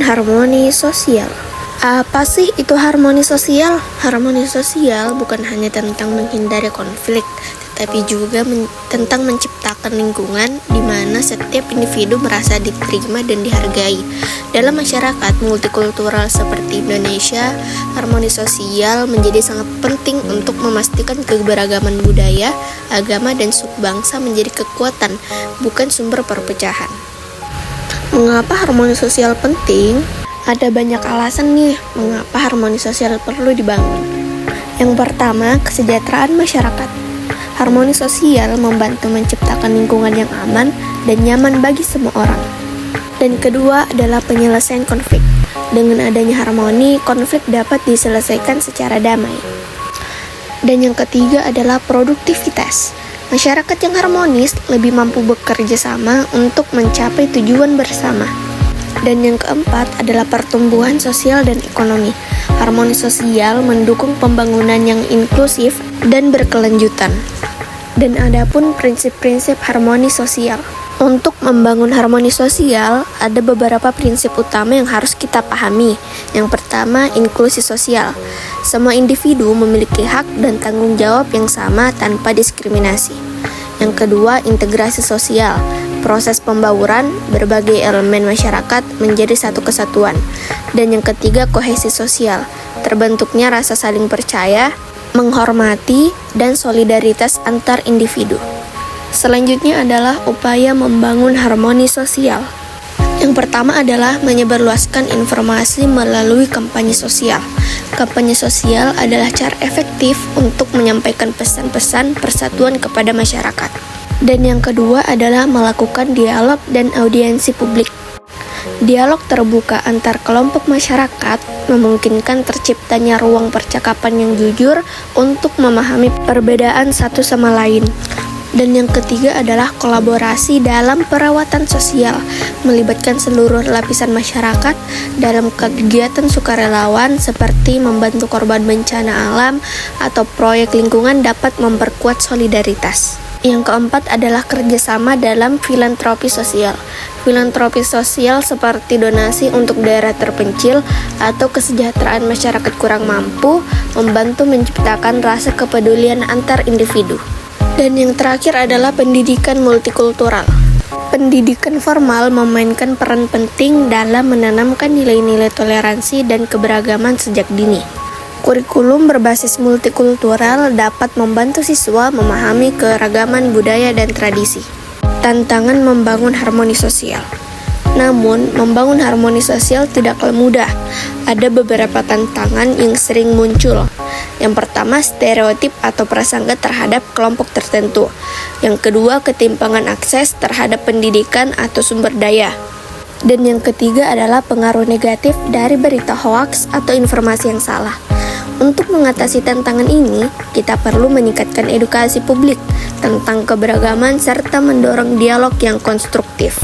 harmoni sosial. Apa sih itu harmoni sosial? Harmoni sosial bukan hanya tentang menghindari konflik, tetapi juga tentang menciptakan lingkungan di mana setiap individu merasa diterima dan dihargai. Dalam masyarakat multikultural seperti Indonesia, harmoni sosial menjadi sangat penting untuk memastikan keberagaman budaya, agama, dan suku bangsa menjadi kekuatan, bukan sumber perpecahan. Mengapa harmoni sosial penting? Ada banyak alasan nih mengapa harmoni sosial perlu dibangun. Yang pertama, kesejahteraan masyarakat. Harmoni sosial membantu menciptakan lingkungan yang aman dan nyaman bagi semua orang. Dan kedua adalah penyelesaian konflik. Dengan adanya harmoni, konflik dapat diselesaikan secara damai. Dan yang ketiga adalah produktivitas. Masyarakat yang harmonis lebih mampu bekerja sama untuk mencapai tujuan bersama. Dan yang keempat adalah pertumbuhan sosial dan ekonomi. Harmoni sosial mendukung pembangunan yang inklusif dan berkelanjutan. Dan adapun prinsip-prinsip harmoni sosial. Untuk membangun harmoni sosial, ada beberapa prinsip utama yang harus kita pahami. Yang pertama, inklusi sosial. Semua individu memiliki hak dan tanggung jawab yang sama tanpa diskriminasi. Yang kedua, integrasi sosial. Proses pembauran berbagai elemen masyarakat menjadi satu kesatuan. Dan yang ketiga, kohesi sosial. Terbentuknya rasa saling percaya, menghormati, dan solidaritas antar individu. Selanjutnya adalah upaya membangun harmoni sosial. Yang pertama adalah menyebarluaskan informasi melalui kampanye sosial. Kampanye sosial adalah cara efektif untuk menyampaikan pesan-pesan persatuan kepada masyarakat. Dan yang kedua adalah melakukan dialog dan audiensi publik. Dialog terbuka antar kelompok masyarakat memungkinkan terciptanya ruang percakapan yang jujur untuk memahami perbedaan satu sama lain. Dan yang ketiga adalah kolaborasi dalam perawatan sosial, melibatkan seluruh lapisan masyarakat dalam kegiatan sukarelawan seperti membantu korban bencana alam atau proyek lingkungan dapat memperkuat solidaritas. Yang keempat adalah kerjasama dalam filantropi sosial. Filantropi sosial seperti donasi untuk daerah terpencil atau kesejahteraan masyarakat kurang mampu membantu menciptakan rasa kepedulian antar individu. Dan yang terakhir adalah pendidikan multikultural. Pendidikan formal memainkan peran penting dalam menanamkan nilai-nilai toleransi dan keberagaman sejak dini. Kurikulum berbasis multikultural dapat membantu siswa memahami keragaman budaya dan tradisi. Tantangan membangun harmoni sosial. Namun, membangun harmoni sosial tidaklah mudah. Ada beberapa tantangan yang sering muncul. Yang pertama, stereotip atau prasangka terhadap kelompok tertentu. Yang kedua, ketimpangan akses terhadap pendidikan atau sumber daya. Dan yang ketiga adalah pengaruh negatif dari berita hoaks atau informasi yang salah. Untuk mengatasi tantangan ini, kita perlu meningkatkan edukasi publik tentang keberagaman serta mendorong dialog yang konstruktif.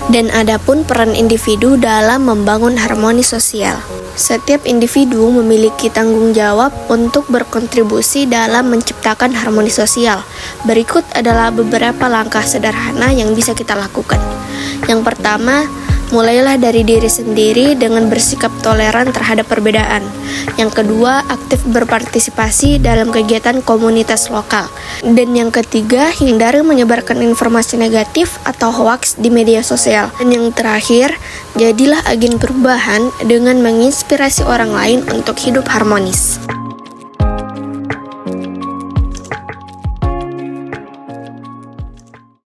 Dan adapun peran individu dalam membangun harmoni sosial. Setiap individu memiliki tanggung jawab untuk berkontribusi dalam menciptakan harmoni sosial. Berikut adalah beberapa langkah sederhana yang bisa kita lakukan. Yang pertama, mulailah dari diri sendiri dengan bersikap toleran terhadap perbedaan. Yang kedua, aktif berpartisipasi dalam kegiatan komunitas lokal. Dan yang ketiga, hindari menyebarkan informasi negatif atau hoaks di media sosial. Dan yang terakhir, jadilah agen perubahan dengan menginspirasi orang lain untuk hidup harmonis.